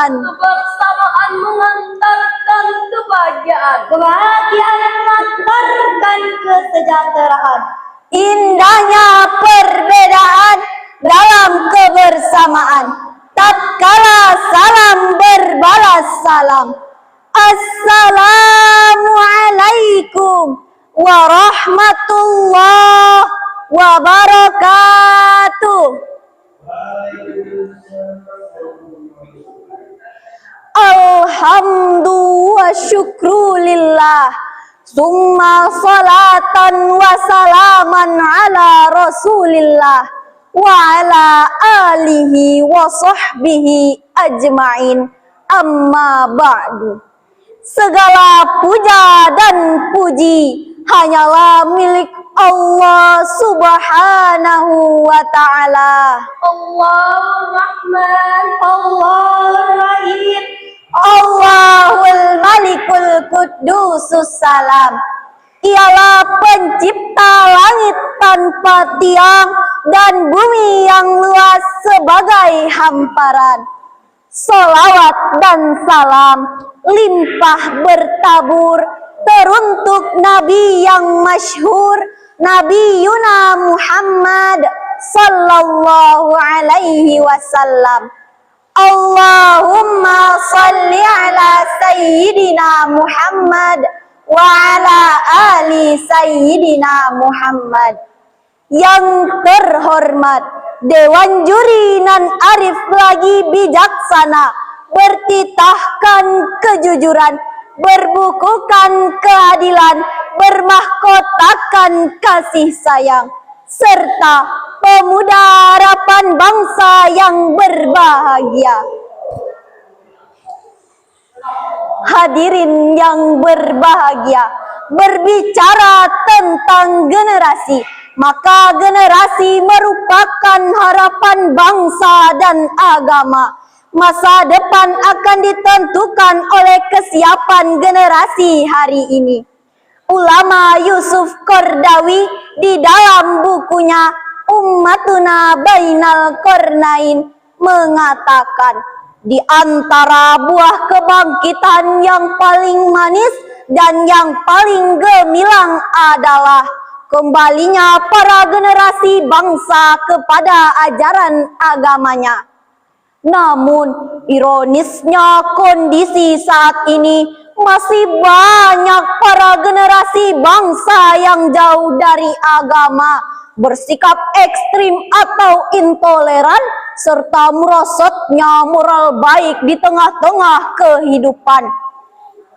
Kebersamaan mengantarkan kebahagiaan. Kebahagiaan mengantarkan kesejahteraan. Indahnya perbedaan dalam kebersamaan. Tatkala salam berbalas salam. Assalamualaikum warahmatullahi wabarakatuh. Alhamdulillah wa syukrulillah. Summa salatan wa salaman ala rasulillah wa ala alihi wa sahbihi ajma'in, amma ba'du. Segala puja dan puji hanyalah milik Allah subhanahu wa ta'ala. Allahur Rahman, Allahur Rahim, Allahul Malikul Qudusus Salam. Ialah pencipta langit tanpa tiang dan bumi yang luas sebagai hamparan. Salawat dan salam limpah bertabur teruntuk Nabi yang masyhur, Nabi Yuna Muhammad sallallahu alaihi wasallam. Allahumma salli ala Sayyidina Muhammad wa ala ali Sayyidina Muhammad. Yang terhormat Dewan Juri nan arif lagi bijaksana, bertitahkan kejujuran, berbukukan keadilan, bermahkotakan kasih sayang, serta pemuda harapan bangsa yang berbahagia. Hadirin yang berbahagia, berbicara tentang generasi, maka generasi merupakan harapan bangsa dan agama. Masa depan akan ditentukan oleh kesiapan generasi hari ini. Ulama Yusuf Qardawi di dalam bukunya Ummatuna Bainal Qarnain mengatakan, di antara buah kebangkitan yang paling manis dan yang paling gemilang adalah kembalinya para generasi bangsa kepada ajaran agamanya. Namun ironisnya kondisi saat ini masih banyak para generasi bangsa yang jauh dari agama, bersikap ekstrim atau intoleran, serta merosotnya moral baik di tengah-tengah kehidupan.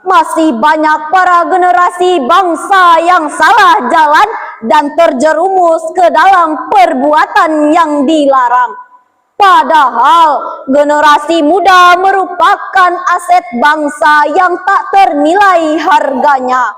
Masih banyak para generasi bangsa yang salah jalan dan terjerumus ke dalam perbuatan yang dilarang. Padahal generasi muda merupakan aset bangsa yang tak ternilai harganya.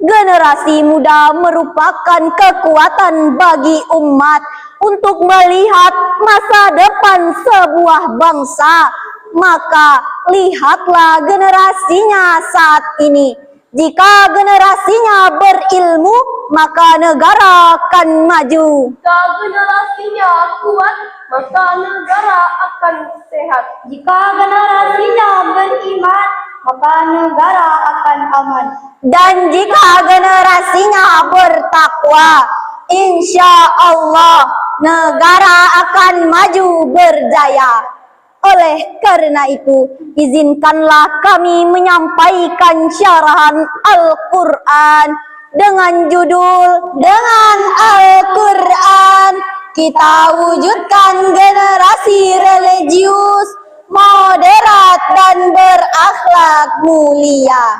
Generasi muda merupakan kekuatan bagi umat untuk melihat masa depan sebuah bangsa. Maka lihatlah generasinya saat ini. Jika generasinya berilmu, maka negara akan maju. jika generasinya kuat, maka negara akan sehat. jika generasinya beriman, maka negara akan aman. Dan jika generasinya bertakwa, insya Allah negara akan maju berjaya. Oleh karena itu, izinkanlah kami menyampaikan syarahan Al-Quran dengan judul Dengan Al-Quran Kita Wujudkan Generasi Religius, Moderat, dan Berakhlak Mulia.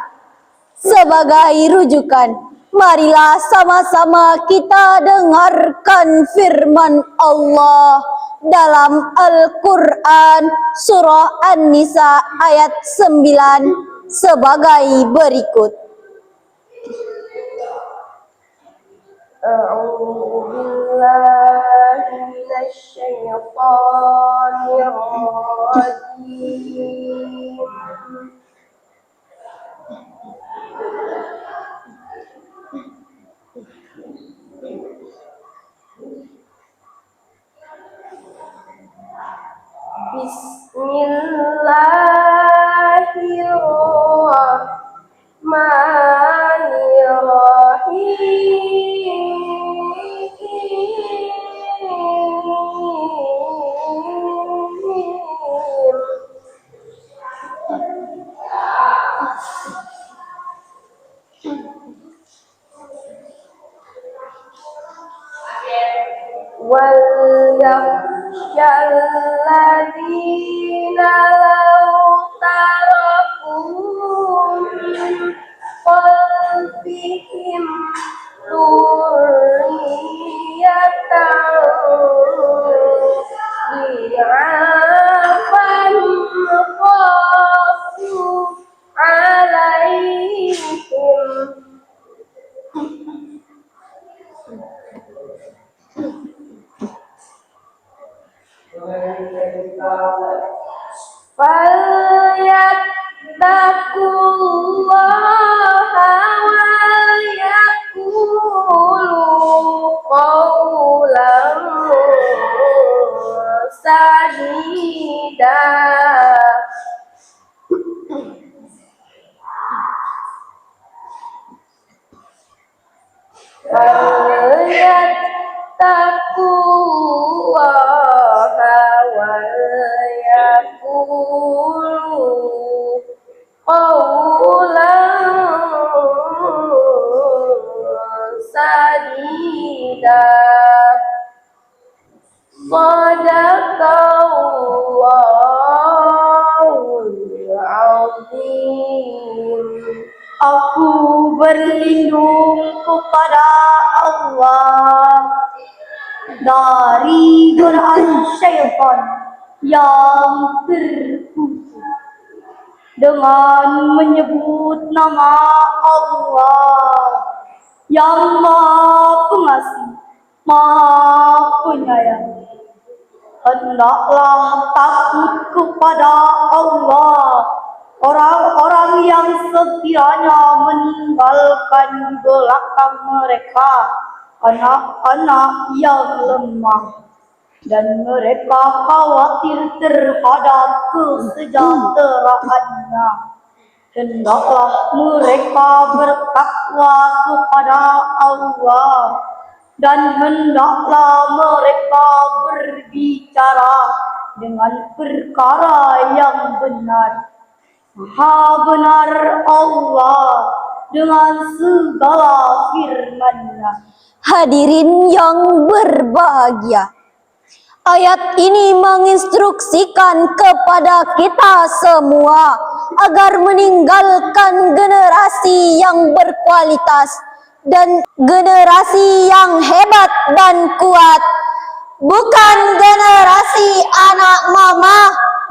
Sebagai rujukan, marilah sama-sama kita dengarkan firman Allah dalam Al-Quran surah An-Nisa ayat 9 sebagai berikut. A'udzu billahi minasy syaithanir rajim. Bismillah وليخشى الذين لو تركوا من خلفهم ذرية ضعافا خافوا عليهم فليتقوا الله وليقولوا قولا سديدا فليتقوا الله وليقولوا قولا سديدا صدق Allahul Azim. Aku berlindung kepada Allah dari godaan syaitan yang terkutuk dengan menyebut nama Allah yang Maha Pengasih, Maha Penyayang. Hendaklah takut kepada Allah orang-orang yang sekiranya meninggalkan di belakang mereka anak-anak yang lemah, dan mereka khawatir terhadap kesejahteraannya. Hendaklah mereka bertakwa kepada Allah, dan hendaklah mereka berbicara dengan perkara yang benar. Maha benar Allah dengan segala firman-Nya. Hadirin yang berbahagia, ayat ini menginstruksikan kepada kita semua agar meninggalkan generasi yang berkualitas dan generasi yang hebat dan kuat, bukan generasi anak mama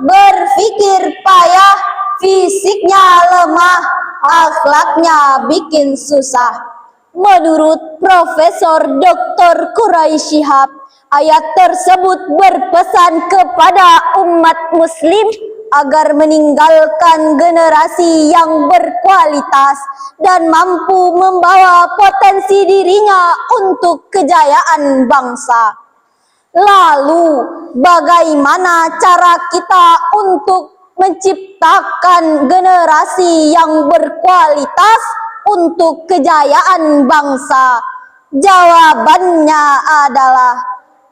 berpikir payah, fisiknya lemah, akhlaknya bikin susah. Menurut Profesor Dr. Quraisy Shihab, ayat tersebut berpesan kepada umat muslim agar meninggalkan generasi yang berkualitas dan mampu membawa potensi dirinya untuk kejayaan bangsa. Lalu, bagaimana cara kita untuk menciptakan generasi yang berkualitas untuk kejayaan bangsa? Jawabannya adalah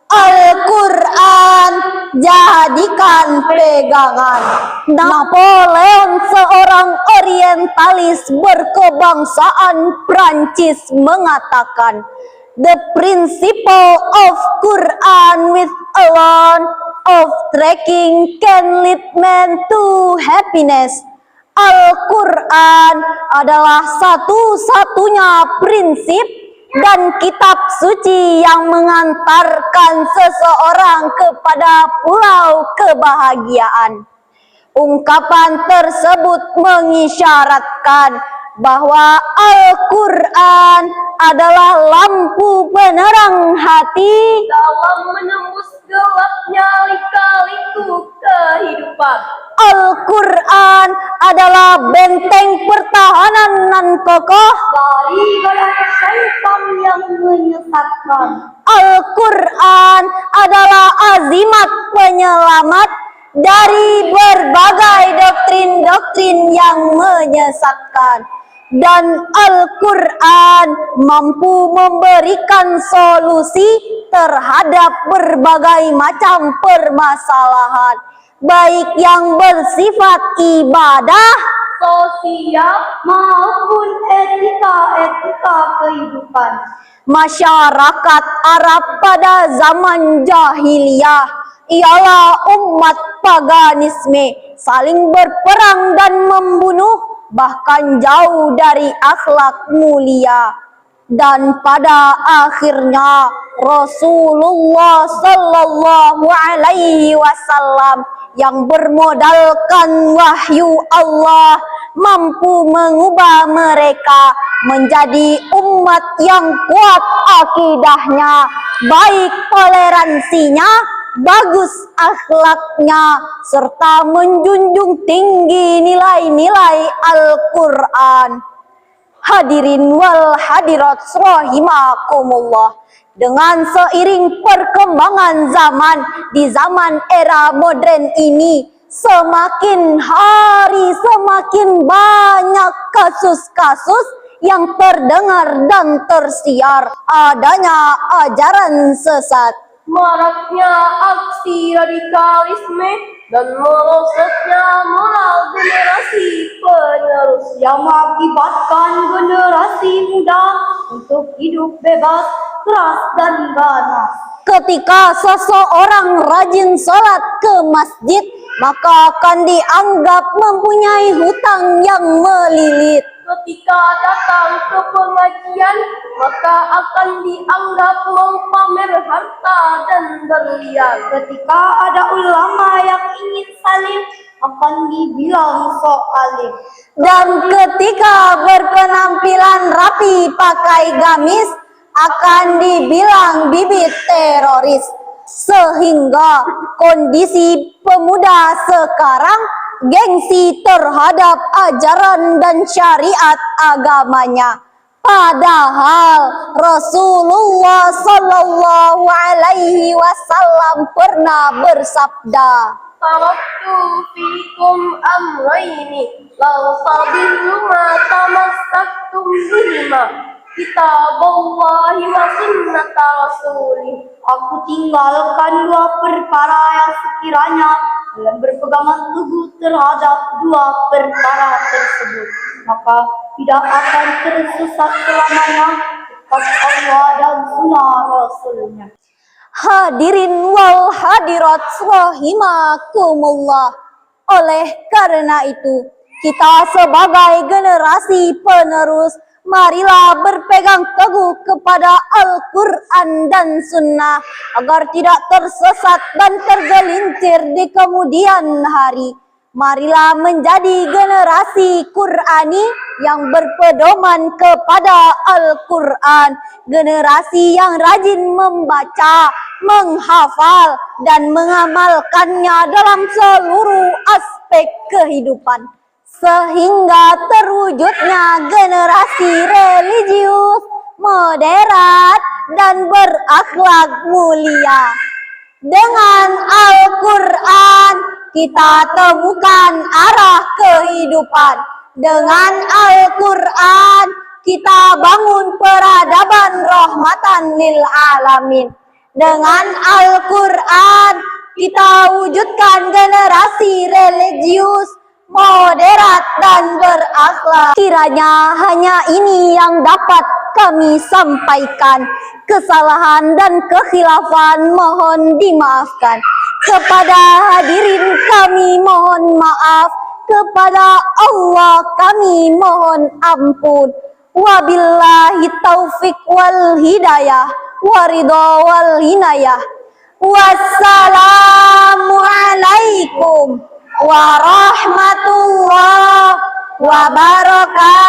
Al-Quran jadikan pegangan. Napoleon, seorang orientalis berkebangsaan Prancis, mengatakan, "The principle of Quran with alone of tracking can lead man to happiness." Al-Quran adalah satu-satunya prinsip dan kitab suci yang mengantarkan seseorang kepada pulau kebahagiaan. Ungkapan tersebut mengisyaratkan bahwa Al-Quran adalah lampu penerang hati dalam menembus gelapnya lika-liku kehidupan. Al-Quran adalah benteng pertahanan nan kokoh dari godaan syaitan yang menyesatkan. Al-Quran adalah azimat penyelamat dari berbagai doktrin-doktrin yang menyesatkan. dan Al-Quran mampu memberikan solusi terhadap berbagai macam permasalahan, baik yang bersifat ibadah, sosial, maupun etika-etika kehidupan. masyarakat Arab pada zaman jahiliyah ialah umat paganisme, saling berperang dan membunuh, bahkan jauh dari akhlak mulia. Dan pada akhirnya Rasulullah Sallallahu Alaihi Wasallam yang bermodalkan wahyu Allah mampu mengubah mereka menjadi umat yang kuat akidahnya, baik toleransinya, bagus akhlaknya, serta menjunjung tinggi nilai-nilai Al-Quran. Hadirin wal hadirat rahimakumullah, dengan seiring perkembangan zaman di zaman era modern ini, semakin hari semakin banyak kasus-kasus yang terdengar dan tersiar adanya ajaran sesat, maraknya aksi radikalisme, dan merosotnya moral generasi penerus yang mengakibatkan generasi muda untuk hidup bebas, keras dan ganas. Ketika seseorang rajin sholat ke masjid, maka akan dianggap mempunyai hutang yang melilit. Ketika datang ke pengajian, maka akan dianggap mempamer harta dan berlian. Ketika ada ulama yang ingin salim, akan dibilang sok alim. Dan ketika berpenampilan rapi pakai gamis, akan dibilang bibit teroris. Sehingga kondisi pemuda sekarang gengsi terhadap ajaran dan syariat agamanya. Padahal Rasulullah Sallallahu Alaihi Wasallam pernah bersabda, Taraktu fikum amraini, law tadillu ma tamassaktum bihima, kitaballahi wa sunnata rasulih. Aku tinggalkan dua perkara yang sekiranya kalian berpegangan teguh terhadap dua perkara tersebut, maka tidak akan tersesat selamanya, kitab Allah dan sunnah Rasulnya. hadirin wal hadirat rahimakumullah. Oleh karena itu, kita sebagai generasi penerus, marilah berpegang teguh kepada Al-Quran dan Sunnah agar tidak tersesat dan tergelincir di kemudian hari. Marilah menjadi generasi Qurani yang berpedoman kepada Al-Quran, generasi yang rajin membaca, menghafal, dan mengamalkannya dalam seluruh aspek kehidupan, sehingga terwujudnya generasi religius, moderat, dan berakhlak mulia. Dengan Al-Quran kita temukan arah kehidupan. Dengan Al-Quran kita bangun peradaban rahmatan lil alamin. Dengan Al-Quran kita wujudkan generasi religius, moderat, dan berakhlak. Kiranya hanya ini yang dapat kami sampaikan. Kesalahan dan kekhilafan mohon dimaafkan. Kepada hadirin kami mohon maaf. Kepada Allah kami mohon ampun. Wabillahi taufik wal hidayah, waridho wal hinayah. Wassalamualaikum warahmatullahi wabarakatuh.